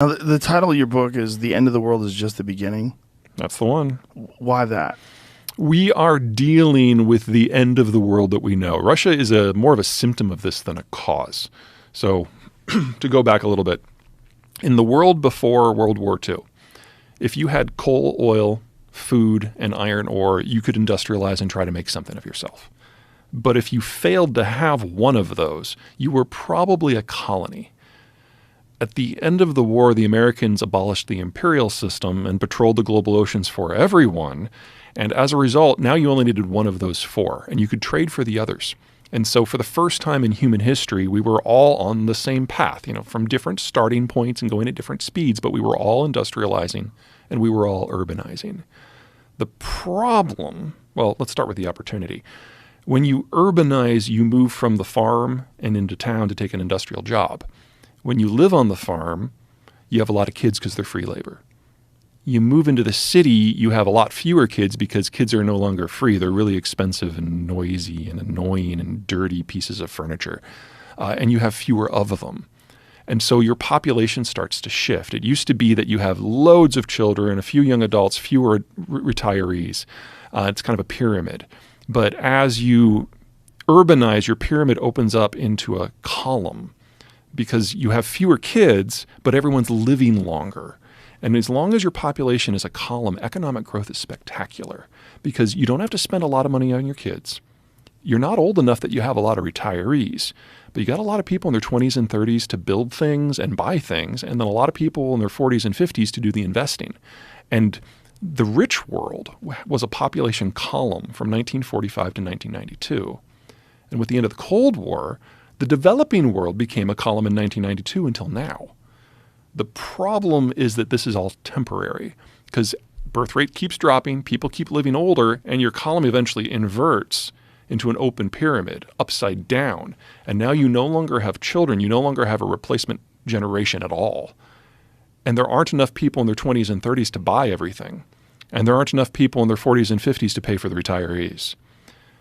Now, the title of your book is "The End of the World is Just the Beginning." That's the one. Why that? We are dealing with the end of the world that we know. Russia is more of a symptom of this than a cause. So to go back a little bit, in the world before World War II, if you had coal, oil, food, and iron ore, you could industrialize and try to make something of yourself. But if you failed to have one of those, you were probably a colony. At the end of the war, the Americans abolished the imperial system and patrolled the global oceans for everyone. And as a result, now you only needed one of those four, and you could trade for the others. And so for the first time in human history, we were all on the same path, from different starting points and going at different speeds, but we were all industrializing and we were all urbanizing. The problem, well, let's start with the opportunity. When you urbanize, you move from the farm and into town to take an industrial job. When you live on the farm, you have a lot of kids because they're free labor. You move into the city, you have a lot fewer kids because kids are no longer free. They're really expensive and noisy and annoying and dirty pieces of furniture. And you have fewer of them. And so your population starts to shift. It used to be that you have loads of children, a few young adults, fewer retirees. It's kind of a pyramid. But as you urbanize, your pyramid opens up into a column because you have fewer kids, but everyone's living longer. And as long as your population is a column, economic growth is spectacular because you don't have to spend a lot of money on your kids. You're not old enough that you have a lot of retirees, but you got a lot of people in their 20s and 30s to build things and buy things, and then a lot of people in their 40s and 50s to do the investing. And the rich world was a population column from 1945 to 1992. And with the end of the Cold War, the developing world became a column in 1992 until now. The problem is that this is all temporary because birth rate keeps dropping, people keep living older, and your column eventually inverts into an open pyramid, upside down. And now you no longer have children, you no longer have a replacement generation at all. And there aren't enough people in their 20s and 30s to buy everything. And there aren't enough people in their 40s and 50s to pay for the retirees.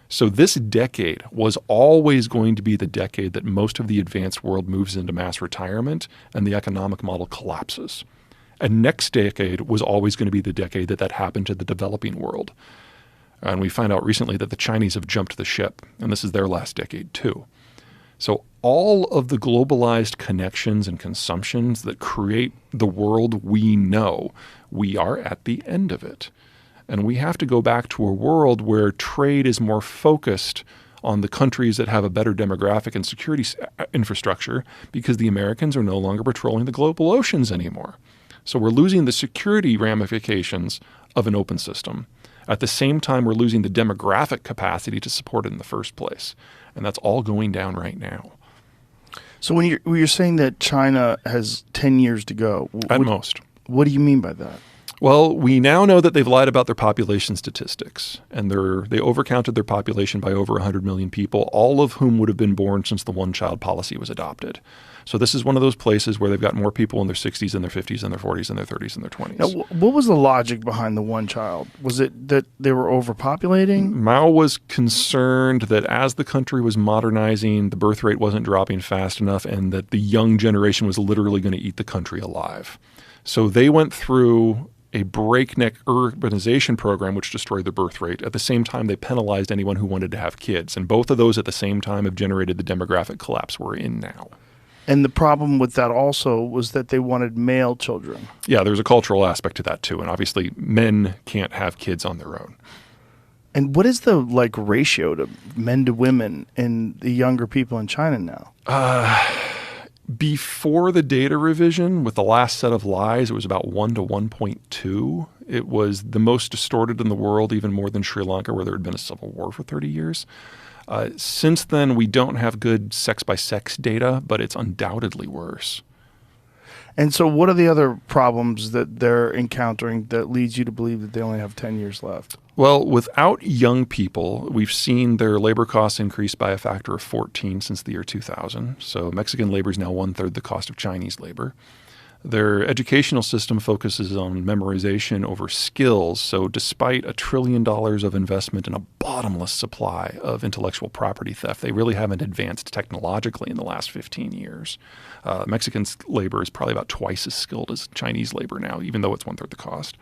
So this decade was always going to be the decade that most of the advanced world moves into mass retirement and the economic model collapses. And next decade was always going to be the decade that happened to the developing world. And we find out recently that the Chinese have jumped the ship, and this is their last decade too. So all of the globalized connections and consumptions that create the world we know, we are at the end of it. And we have to go back to a world where trade is more focused on the countries that have a better demographic and security infrastructure because the Americans are no longer patrolling the global oceans anymore. So we're losing the security ramifications of an open system. At the same time, we're losing the demographic capacity to support it in the first place. And that's all going down right now. So when you're saying that China has 10 years to go, at most. What do you mean by that? Well, we now know that they've lied about their population statistics, and they overcounted their population by over 100 million people, all of whom would have been born since the one-child policy was adopted. So this is one of those places where they've got more people in their 60s and their 50s and their 40s and their 30s and their 20s. Now, what was the logic behind the one child? Was it that they were overpopulating? Mao was concerned that as the country was modernizing, the birth rate wasn't dropping fast enough and that the young generation was literally going to eat the country alive. So they went through a breakneck urbanization program which destroyed the birth rate. At the same time, they penalized anyone who wanted to have kids. And both of those at the same time have generated the demographic collapse we're in now. And the problem with that also was that they wanted male children. Yeah, there's a cultural aspect to that too. And obviously, men can't have kids on their own. And what is the ratio to men to women in the younger people in China now? Before the data revision, with the last set of lies, it was about 1 to 1.2. It was the most distorted in the world, even more than Sri Lanka, where there had been a civil war for 30 years. Since then, we don't have good sex-by-sex data, but it's undoubtedly worse. And so what are the other problems that they're encountering that leads you to believe that they only have 10 years left? Well, without young people, we've seen their labor costs increase by a factor of 14 since the year 2000. So Mexican labor is now 1/3 the cost of Chinese labor. Their educational system focuses on memorization over skills. So despite $1 trillion of investment in a bottomless supply of intellectual property theft. They really haven't advanced technologically in the last 15 years. Mexican labor is probably about twice as skilled as Chinese labor now, even though it's one-third the cost.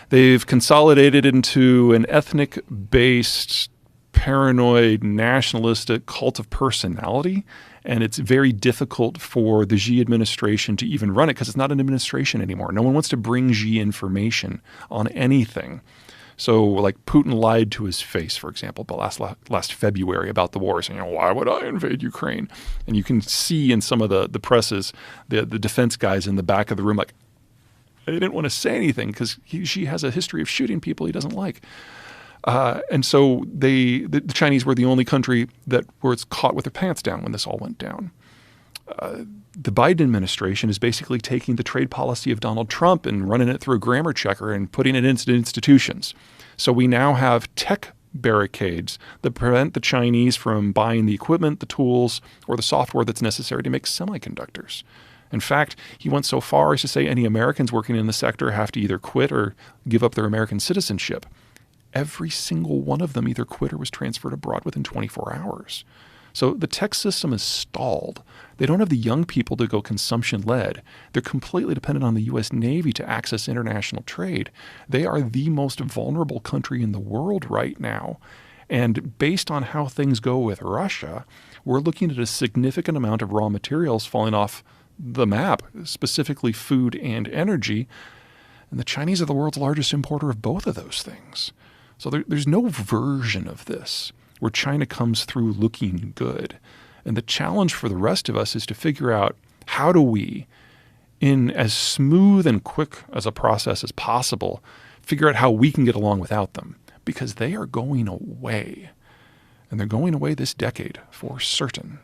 They've consolidated into an ethnic-based, paranoid, nationalistic cult of personality, and it's very difficult for the Xi administration to even run it because it's not an administration anymore. No one wants to bring Xi information on anything. So, like, Putin lied to his face, for example, but last February about the war, saying, why would I invade Ukraine? And you can see in some of the presses, the defense guys in the back of the room, like, they didn't want to say anything because Xi has a history of shooting people he doesn't like. And so the Chinese were the only country that was caught with their pants down when this all went down. The Biden administration is basically taking the trade policy of Donald Trump and running it through a grammar checker and putting it into institutions. So we now have tech barricades that prevent the Chinese from buying the equipment, the tools, or the software that's necessary to make semiconductors. In fact, he went so far as to say any Americans working in the sector have to either quit or give up their American citizenship. Every single one of them either quit or was transferred abroad within 24 hours. So the tech system is stalled. They don't have the young people to go consumption-led. They're completely dependent on the U.S. Navy to access international trade. They are the most vulnerable country in the world right now. And based on how things go with Russia, we're looking at a significant amount of raw materials falling off the map, specifically food and energy. And the Chinese are the world's largest importer of both of those things. So there's no version of this where China comes through looking good. And the challenge for the rest of us is to figure out how do we, in as smooth and quick as a process as possible, figure out how we can get along without them. Because they are going away. And they're going away this decade for certain.